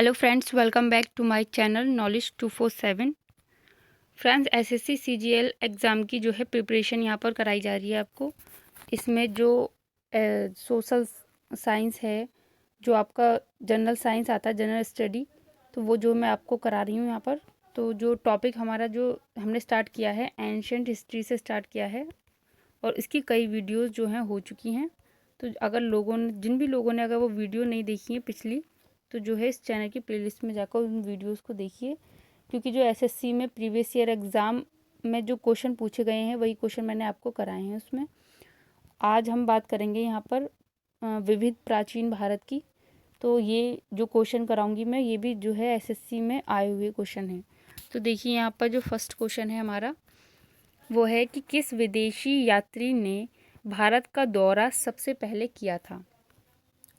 Hello friends, welcome back to my channel knowledge 247। Friends, SSC CGL exam की जो है preparation यहाँ पर कराई जा रही है आपको। इसमें जो सोशल साइंस है, जो आपका जनरल साइंस आता है, जनरल स्टडी, तो वो जो मैं आपको करा रही हूँ यहाँ पर। तो जो टॉपिक हमारा जो हमने स्टार्ट किया है, एंशिएंट हिस्ट्री से स्टार्ट किया है और इसकी कई वीडियोज़ जो हैं हो चुकी हैं। तो अगर जिन भी लोगों ने अगर वो वीडियो नहीं देखी है पिछली, तो जो है इस चैनल की प्लेलिस्ट में जाकर उन वीडियोस को देखिए, क्योंकि जो एसएससी में प्रीवियस ईयर एग्ज़ाम में जो क्वेश्चन पूछे गए हैं वही क्वेश्चन मैंने आपको कराए हैं उसमें। आज हम बात करेंगे यहाँ पर विविध प्राचीन भारत की। तो ये जो क्वेश्चन कराऊंगी मैं, ये भी जो है एसएससी में आए हुए क्वेश्चन हैं। तो देखिए यहाँ पर जो फर्स्ट क्वेश्चन है हमारा, वो है कि किस विदेशी यात्री ने भारत का दौरा सबसे पहले किया था।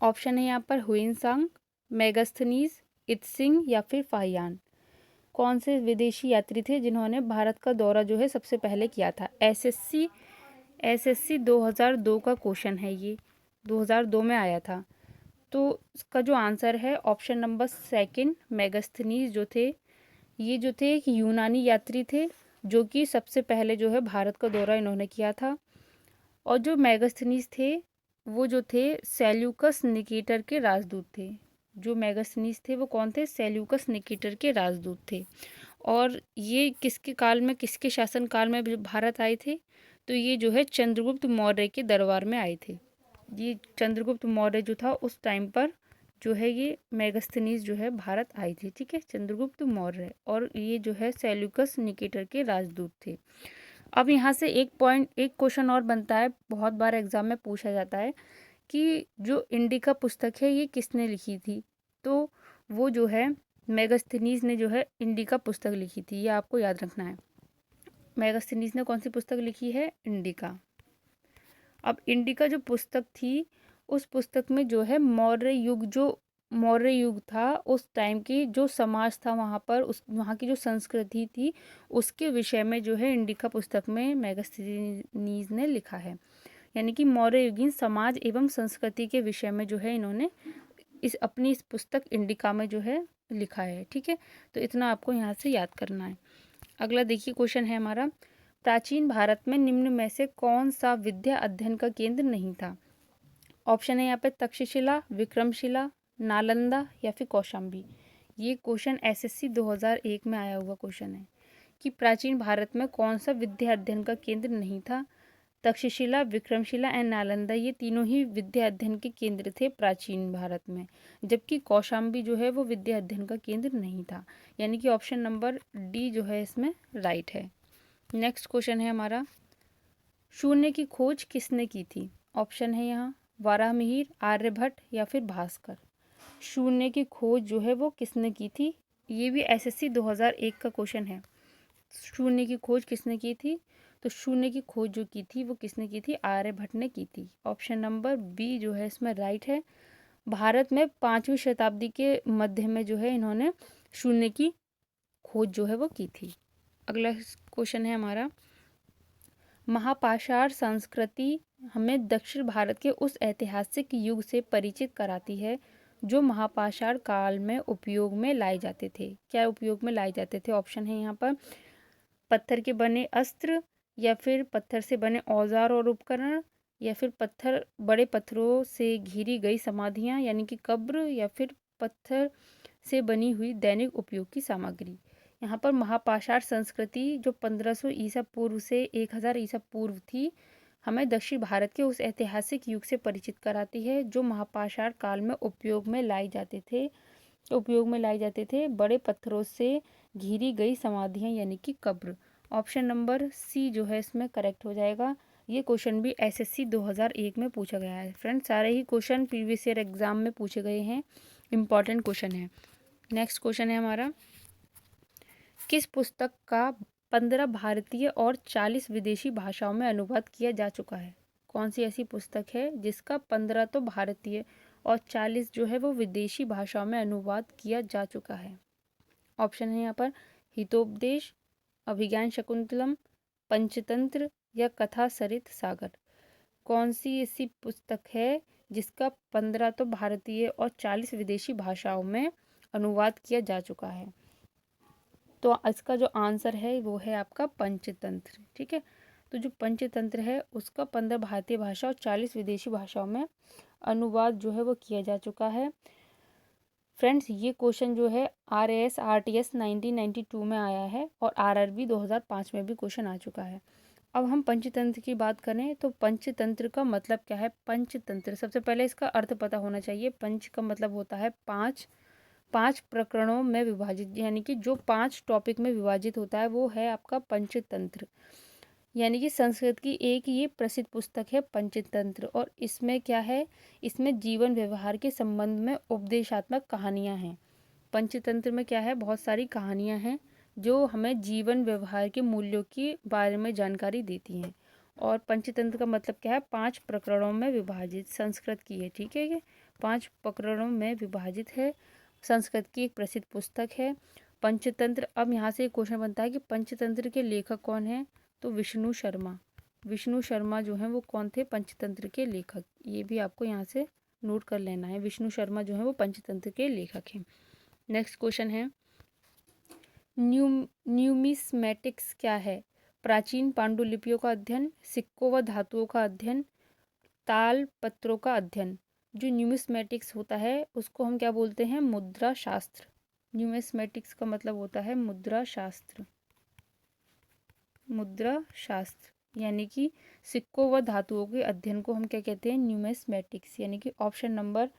ऑप्शन है यहाँ पर हुइनसांग, मेगास्थनीज, इत्सिंग या फिर फाहियान। कौन से विदेशी यात्री थे जिन्होंने भारत का दौरा जो है सबसे पहले किया था। एसएससी 2002 का क्वेश्चन है ये, 2002 में आया था। तो इसका जो आंसर है ऑप्शन नंबर सेकंड, मेगास्थनीज जो थे, ये जो थे एक यूनानी यात्री थे जो कि सबसे पहले जो है भारत का दौरा इन्होंने किया था। और जो मेगास्थनीज थे, वो जो थे सेल्यूकस निकेटर के राजदूत थे। जो मेगास्थनीज थे वो कौन थे? सेल्यूकस निकेटर के राजदूत थे। और ये किसके काल में, किसके शासन काल में भारत आए थे? तो ये जो है चंद्रगुप्त मौर्य के दरबार में आए थे। ये चंद्रगुप्त मौर्य जो था उस टाइम पर जो है ये मेगास्थनीज जो है भारत आई थी। ठीक है, चंद्रगुप्त मौर्य, और ये जो है सेल्यूकस निकेटर के राजदूत थे। अब यहाँ से एक क्वेश्चन और बनता है, बहुत बार एग्जाम में पूछा जाता है कि जो इंडिका पुस्तक है ये किसने लिखी थी। तो वो जो है मेगास्थनीज ने जो है इंडिका पुस्तक लिखी थी, ये आपको याद रखना है। मेगास्थनीज ने कौन सी पुस्तक लिखी है? इंडिका। अब इंडिका जो पुस्तक थी, उस पुस्तक में जो है मौर्य युग था, उस टाइम की जो समाज था वहाँ पर, उस वहाँ की जो संस्कृति थी, उसके विषय में जो है इंडिका पुस्तक में मेगास्थनीज ने लिखा है। यानी कि मौर्य युगीन समाज एवं संस्कृति के विषय में जो है इन्होंने इस पुस्तक इंडिका में जो है लिखा है। ठीक है, तो इतना आपको यहाँ से याद करना है। अगला देखिए क्वेश्चन है हमारा, प्राचीन भारत में निम्न में से कौन सा विद्या अध्ययन का केंद्र नहीं था। ऑप्शन है यहाँ पे तक्षशिला, विक्रमशिला, नालंदा या फिर कौशाम्बी। ये क्वेश्चन एसएससी 2001 में आया हुआ क्वेश्चन है कि प्राचीन भारत में कौन सा विद्या अध्ययन का केंद्र नहीं था। तक्षशिला, विक्रमशिला एंड नालंदा, ये तीनों ही विद्या अध्ययन के केंद्र थे प्राचीन भारत में, जबकि कौशाम्बी जो है वो विद्या अध्ययन का केंद्र नहीं था। यानी कि ऑप्शन नंबर डी जो है इसमें राइट है। नेक्स्ट क्वेश्चन है हमारा, शून्य की खोज किसने की थी। ऑप्शन है यहाँ वाराहमिहिर, आर्यभट्ट या फिर भास्कर। शून्य की खोज जो है वो किसने की थी? ये भी एसएससी 2001 का क्वेश्चन है। शून्य की खोज किसने की थी? तो शून्य की खोज जो की थी वो किसने की थी? आर्यभट्ट ने की थी। ऑप्शन नंबर बी जो है इसमें राइट है। भारत में 5वीं शताब्दी के मध्य में जो है इन्होंने शून्य की खोज जो है वो की थी। अगला क्वेश्चन है हमारा, महापाषाण संस्कृति हमें दक्षिण भारत के उस ऐतिहासिक युग से परिचित कराती है जो महापाषाण काल में उपयोग में लाए जाते थे। क्या उपयोग में लाए जाते थे? ऑप्शन है यहाँ पर पत्थर के बने अस्त्र, या फिर पत्थर से बने औजार और उपकरण, या फिर बड़े पत्थरों से घिरी गई समाधियाँ यानी कि कब्र, या फिर पत्थर से बनी हुई दैनिक उपयोग की सामग्री। यहाँ पर महापाषाण संस्कृति जो 1500 ईसा पूर्व से 1000 ईसा पूर्व थी, हमें दक्षिण भारत के उस ऐतिहासिक युग से परिचित कराती है जो महापाषाण काल में उपयोग में लाए जाते थे बड़े पत्थरों से घिरी गई समाधियाँ यानी कि कब्र। ऑप्शन नंबर सी जो है इसमें करेक्ट हो जाएगा। ये क्वेश्चन भी एसएससी 2001 में पूछा गया है। फ्रेंड्स, सारे ही क्वेश्चन प्रीवियस ईयर एग्जाम में पूछे गए हैं, इंपॉर्टेंट क्वेश्चन है। नेक्स्ट क्वेश्चन है हमारा, किस पुस्तक का 15 भारतीय और 40 विदेशी भाषाओं में अनुवाद किया जा चुका है। कौन सी ऐसी पुस्तक है जिसका 15 तो भारतीय और 40 जो है वो विदेशी भाषाओं में अनुवाद किया जा चुका है। ऑप्शन है यहाँ पर हितोपदेश, अभिज्ञान शकुंतलम, पंचतंत्र या कथा सरित सागर। कौन सी ऐसी पुस्तक है जिसका 15 तो भारतीय और 40 विदेशी भाषाओं में अनुवाद किया जा चुका है। तो इसका जो आंसर है वो है आपका पंचतंत्र। ठीक है, तो जो पंचतंत्र है उसका 15 भारतीय भाषा और 40 विदेशी भाषाओं में अनुवाद जो है वो किया जा चुका है। फ्रेंड्स, ये क्वेश्चन जो है RAS RTS 1992 में आया है और RRB 2005 में भी क्वेश्चन आ चुका है। अब हम पंचतंत्र की बात करें तो पंचतंत्र का मतलब क्या है। पंचतंत्र, सबसे पहले इसका अर्थ पता होना चाहिए। पंच का मतलब होता है पाँच, पांच प्रकरणों में विभाजित, यानी कि जो 5 टॉपिक में विभाजित होता है वो है आपका पंचतंत्र। यानी कि संस्कृत की एक ये प्रसिद्ध पुस्तक है पंचतंत्र। और इसमें क्या है, इसमें जीवन व्यवहार के संबंध में उपदेशात्मक कहानियाँ हैं। पंचतंत्र में क्या है, बहुत सारी कहानियाँ हैं जो हमें जीवन व्यवहार के मूल्यों के बारे में जानकारी देती हैं। और पंचतंत्र का मतलब क्या है, 5 प्रकरणों में विभाजित, संस्कृत की है। ठीक है, ये 5 प्रकरणों में विभाजित है, संस्कृत की एक प्रसिद्ध पुस्तक है पंचतंत्र। अब यहाँ से एक क्वेश्चन बनता है कि पंचतंत्र के लेखक कौन हैं, तो विष्णु शर्मा। विष्णु शर्मा जो हैं वो कौन थे, पंचतंत्र के लेखक। ये भी आपको यहाँ से नोट कर लेना है, विष्णु शर्मा जो है वो पंचतंत्र के लेखक हैं। नेक्स्ट क्वेश्चन है, न्यूमिस्मेटिक्स क्या है। प्राचीन पांडुलिपियों का अध्ययन, सिक्कों व धातुओं का अध्ययन, ताल पत्रों का अध्ययन। जो न्यूमिस्मेटिक्स होता है उसको हम क्या बोलते हैं, मुद्रा शास्त्र। न्यूमिस्मेटिक्स का मतलब होता है मुद्रा शास्त्र। मुद्रा शास्त्र यानी कि सिक्कों व धातुओं के अध्ययन को हम क्या कहते हैं, न्यूमिस्मेटिक्स। यानी कि ऑप्शन नंबर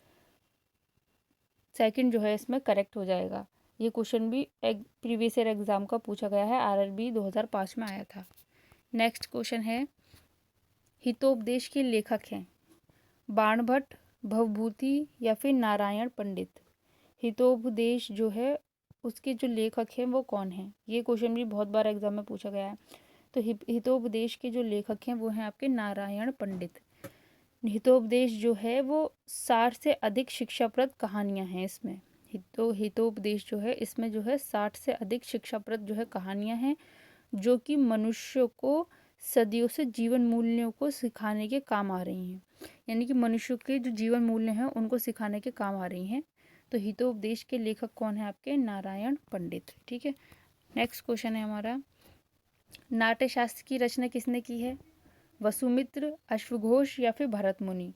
सेकंड जो है इसमें करेक्ट हो जाएगा। ये क्वेश्चन भी प्रीवियस ईयर एग्जाम का पूछा गया है, RRB 2005 में आया था। नेक्स्ट क्वेश्चन है, हितोपदेश के लेखक हैं बाणभट्ट, भवभूति या फिर नारायण पंडित। हितोपदेश जो है उसके जो लेखक हैं वो कौन हैं, ये क्वेश्चन भी बहुत बार एग्जाम में पूछा गया है। तो हितोपदेश के जो लेखक हैं वो हैं आपके नारायण पंडित। हितोपदेश जो है वो 60 से अधिक शिक्षाप्रद कहानियां हैं इसमें। हितोपदेश जो है इसमें जो है 60 से अधिक शिक्षाप्रद जो है कहानियां हैं, जो कि मनुष्य को सदियों से जीवन मूल्यों को सिखाने के काम आ रही हैं। यानी कि मनुष्य के जो जीवन मूल्य हैं उनको सिखाने के काम आ रही हैं। तो हितोपदेश के लेखक कौन है आपके, नारायण पंडित। ठीक है, नेक्स्ट क्वेश्चन है हमारा, नाट्यशास्त्र की रचना किसने की है, वसुमित्र, अश्वघोष या फिर भरत मुनि।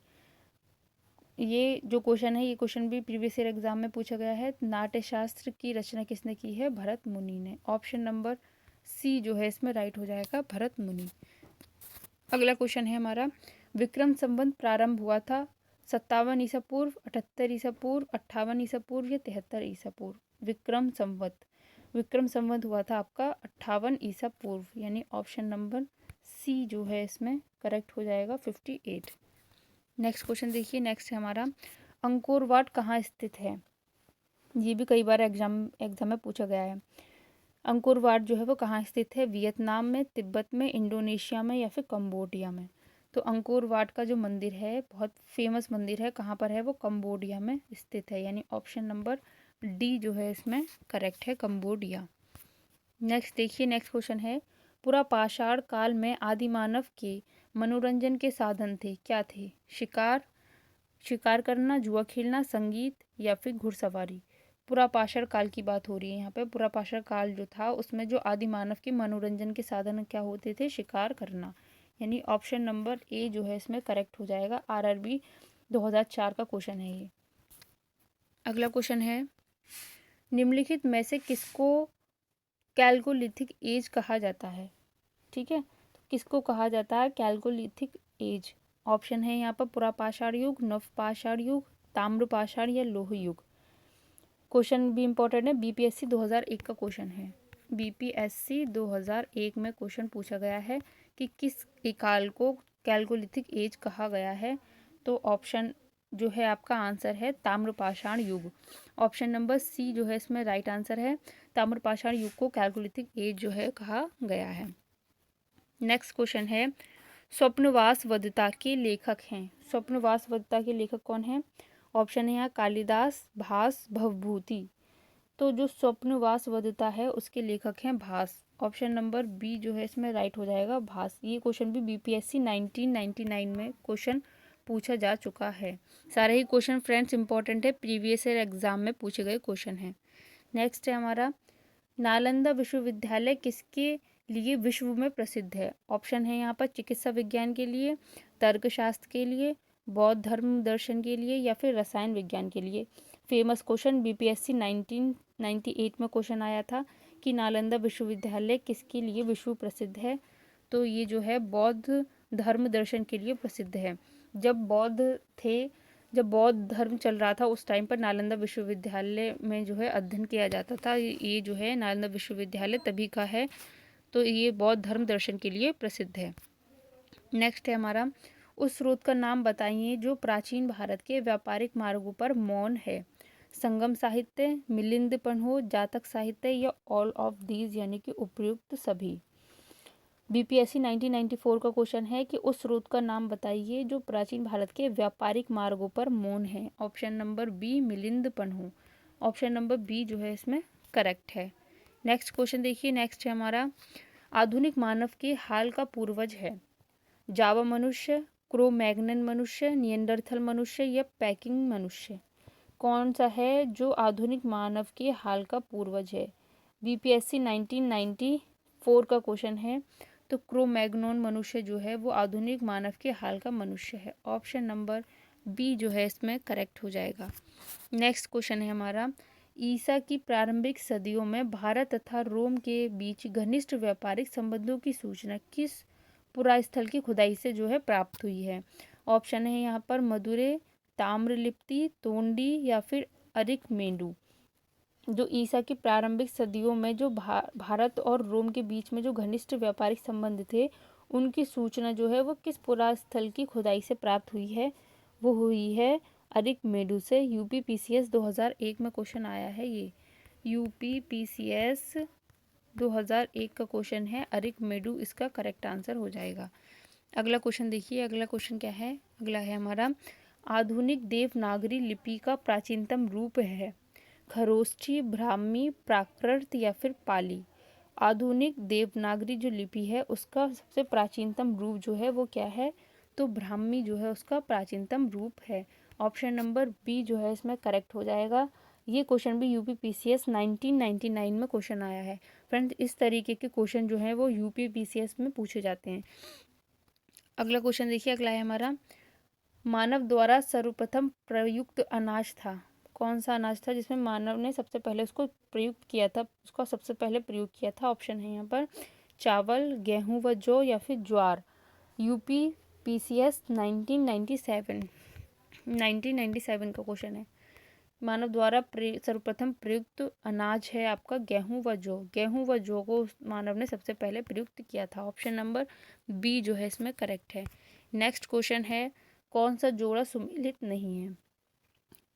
ये जो क्वेश्चन है ये क्वेश्चन भी प्रीवियस ईयर एग्जाम में पूछा गया है। नाट्यशास्त्र की रचना किसने की है, भरत मुनि ने। ऑप्शन नंबर सी जो है इसमें राइट हो जाएगा, भरत मुनि। अगला क्वेश्चन है हमारा, विक्रम संवत प्रारंभ हुआ था 57 ईसा पूर्व, 78 ईसा पूर्व, 58 ईसा पूर्व या 73 ईसा पूर्व। विक्रम संवत हुआ था आपका 58 ईसा पूर्व, यानी ऑप्शन नंबर सी जो है इसमें करेक्ट हो जाएगा, 58। नेक्स्ट क्वेश्चन देखिए, नेक्स्ट है हमारा, अंकोर वाट कहाँ स्थित है। ये भी कई बार एग्जाम में पूछा गया है। अंकोर वाट जो है वो कहाँ स्थित है, वियतनाम में, तिब्बत में, इंडोनेशिया में या फिर कंबोडिया में। तो अंकोर वाट का जो मंदिर है बहुत फेमस मंदिर है, कहाँ पर है वो, कंबोडिया में स्थित है, यानी ऑप्शन नंबर डी जो है इसमें करेक्ट है, कंबोडिया। नेक्स्ट देखिए, नेक्स्ट क्वेश्चन है, पुरापाषाण काल में आदिमानव के मनोरंजन के साधन थे, क्या थे, शिकार करना, जुआ खेलना, संगीत या फिर घुड़सवारी। पुरापाषाण काल की बात हो रही है यहाँ पे। पुरापाषाण काल जो था उसमें जो आदिमानव के मनोरंजन के साधन क्या होते थे, शिकार करना, यानी ऑप्शन नंबर ए जो है इसमें करेक्ट हो जाएगा। RRB 2004 का क्वेश्चन है ये। अगला क्वेश्चन है, निम्नलिखित में से किसको कैल्कोलिथिक एज कहा जाता है। ठीक है, तो किसको कहा जाता है कैल्कोलिथिक एज। ऑप्शन है यहाँ पर पुरापाषाण युग, नवपाषाण युग, ताम्रपाषाण या लोह युग। क्वेश्चन भी इंपॉर्टेंट है, BPSC 2001 का क्वेश्चन है। BPSC 2001 में क्वेश्चन पूछा गया है कि किस काल को कैल्कोलिथिक एज कहा गया है। तो ऑप्शन जो है आपका आंसर है ताम्रपाषाण युग। ऑप्शन नंबर सी जो है इसमें राइट आंसर है, ताम्रपाषाण युग को कैल्कोलिथिक एज जो है कहा गया है। नेक्स्ट क्वेश्चन है, स्वप्नवासवदता के लेखक हैं। स्वप्नवासवदता के लेखक कौन हैं, ऑप्शन है यहाँ कालिदास, भास, भवभूति। तो जो स्वप्नवासवदता है उसके लेखक हैं भास। ऑप्शन नंबर बी जो है इसमें राइट हो जाएगा, भास। ये क्वेश्चन भी BPSC 1999 में क्वेश्चन पूछा जा चुका है। सारे ही क्वेश्चन फ्रेंड्स इंपॉर्टेंट है, प्रीवियस ईयर एग्जाम में पूछे गए क्वेश्चन हैं। नेक्स्ट है हमारा, नालंदा विश्वविद्यालय किसके लिए विश्व में प्रसिद्ध है? ऑप्शन है यहाँ पर चिकित्सा विज्ञान के लिए, तर्कशास्त्र के लिए, बौद्ध धर्म दर्शन के लिए, या फिर रसायन विज्ञान के लिए। फेमस क्वेश्चन बीपीएससी 1998 में क्वेश्चन आया था कि नालंदा विश्वविद्यालय किसके लिए विश्व प्रसिद्ध है? तो ये जो है बौद्ध धर्म दर्शन के लिए प्रसिद्ध है। जब बौद्ध धर्म चल रहा था उस टाइम पर नालंदा विश्वविद्यालय में जो है अध्ययन किया जाता था। ये जो है नालंदा विश्वविद्यालय तभी का है, तो ये बौद्ध धर्म दर्शन के लिए प्रसिद्ध है। नेक्स्ट है हमारा, उस स्रोत का नाम बताइए जो प्राचीन भारत के व्यापारिक मार्गों पर मौन है। संगम साहित्य, मिलिंद पन्हो, जातक साहित्य, या ऑल ऑफ दीज यानी कि उपयुक्त सभी। बीपीएससी 1994 का क्वेश्चन है कि उस स्रोत का नाम बताइए जो प्राचीन भारत के व्यापारिक मार्गों पर मौन है। Option number B Milind Panha. Option number B जो है इसमें करेक्ट है। नेक्स्ट क्वेश्चन देखिए, नेक्स्ट है हमारा, आधुनिक मानव के हाल का पूर्वज है? जावा मनुष्य, क्रो मैग्नन मनुष्य, नियंडरथल मनुष्य, या पैकिंग मनुष्य? कौन सा है जो आधुनिक मानव के हाल का पूर्वज है? बीपीएससी 1994 का क्वेश्चन है, तो क्रो मैग्नोन मनुष्य जो है वो आधुनिक मानव के हाल का मनुष्य है। ऑप्शन नंबर बी जो है इसमें करेक्ट हो जाएगा। नेक्स्ट क्वेश्चन है हमारा, ईसा की प्रारंभिक सदियों में भारत तथा रोम के बीच घनिष्ठ व्यापारिक संबंधों की सूचना किस पुरास्थल की खुदाई से जो है प्राप्त हुई है? ऑप्शन है यहाँ पर मदुरै, ताम्रलिप्ति, तोंडी, या फिर अरिकमेंडू। जो ईसा की प्रारंभिक सदियों में जो भारत और रोम के बीच में जो घनिष्ठ व्यापारिक संबंध थे उनकी सूचना जो है वो किस पुरास्थल की खुदाई से प्राप्त हुई है? वो हुई है अरिकमेडू से। यूपीपीसीएस 2001 में क्वेश्चन आया है, ये यूपीपीसीएस 2001 का क्वेश्चन है, अरिकमेडू इसका करेक्ट आंसर हो जाएगा। अगला क्वेश्चन देखिए, अगला क्वेश्चन क्या है? अगला है हमारा, आधुनिक देवनागरी लिपि का प्राचीनतम रूप है? खरोष्ठी, ब्राह्मी, प्राकृत, या फिर पाली? आधुनिक देवनागरी जो लिपि है उसका सबसे प्राचीनतम रूप जो है वो क्या है? तो ब्राह्मी जो है उसका प्राचीनतम रूप है। ऑप्शन नंबर बी जो है इसमें करेक्ट हो जाएगा। ये क्वेश्चन भी यूपीपीसीएस 1999 में क्वेश्चन आया है। फ्रेंड्स, इस तरीके के क्वेश्चन जो है वो यूपीपीसीएस में पूछे जाते हैं। अगला क्वेश्चन देखिए, अगला है हमारा, मानव द्वारा सर्वप्रथम प्रयुक्त अनाज था? कौन सा अनाज था जिसमें मानव ने सबसे पहले उसको प्रयुक्त किया था, उसका सबसे पहले प्रयोग किया था? ऑप्शन है यहाँ पर चावल, गेहूं व जौ, या फिर ज्वार। यूपीपीसीएस 1997 का क्वेश्चन है। मानव द्वारा सर्वप्रथम प्रयुक्त अनाज है आपका गेहूं व जौ। गेहूं व जौ को मानव ने सबसे पहले प्रयुक्त किया था। ऑप्शन नंबर बी जो है इसमें करेक्ट है। नेक्स्ट क्वेश्चन है, कौन सा जोड़ा सुमेलित नहीं है?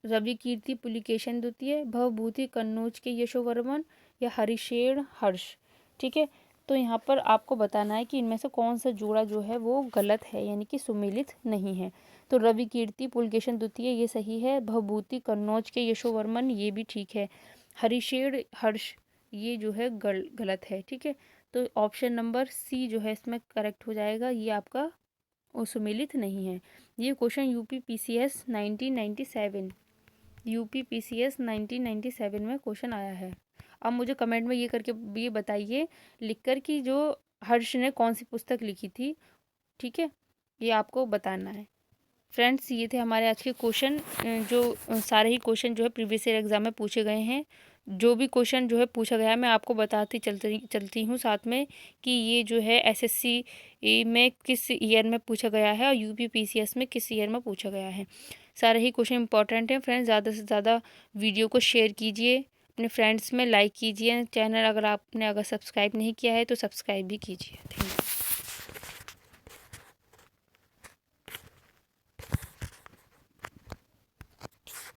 रवि कीर्ति पुलिकेशन द्वितीय, भवभूति कन्नौज के यशोवर्मन, या हरिशेर हर्ष? ठीक है, तो यहाँ पर आपको बताना है कि इनमें से कौन सा जोड़ा जो है वो गलत है, यानी कि सुमेलित नहीं है। तो रवि कीर्ति पुलिकेशन द्वितीय ये सही है, भवभूति कन्नौज के यशोवर्मन ये भी ठीक है, हरिशेर हर्ष ये जो है गलत है। ठीक है, तो ऑप्शन नंबर सी जो है इसमें करेक्ट हो जाएगा, ये आपका सुमेलित नहीं है। ये क्वेश्चन यूपीपीसीएस 1997 में क्वेश्चन आया है। अब मुझे कमेंट में ये करके ये बताइए लिखकर कि जो हर्ष ने कौन सी पुस्तक लिखी थी। ठीक है, ये आपको बताना है। फ्रेंड्स, ये थे हमारे आज के क्वेश्चन, जो सारे ही क्वेश्चन जो है प्रीवियस ईयर एग्जाम में पूछे गए हैं। जो भी क्वेश्चन जो है पूछा गया है मैं आपको बताती चलती हूँ साथ में कि ये जो है एसएससी में किस ईयर में पूछा गया है और यूपीपीसीएस में किस ईयर में पूछा गया है। सारे ही क्वेश्चन इंपॉर्टेंट हैं। फ्रेंड्स, ज़्यादा से ज़्यादा वीडियो को शेयर कीजिए, अपने फ्रेंड्स में लाइक कीजिए, चैनल अगर आपने सब्सक्राइब नहीं किया है तो सब्सक्राइब भी कीजिए। Thank you.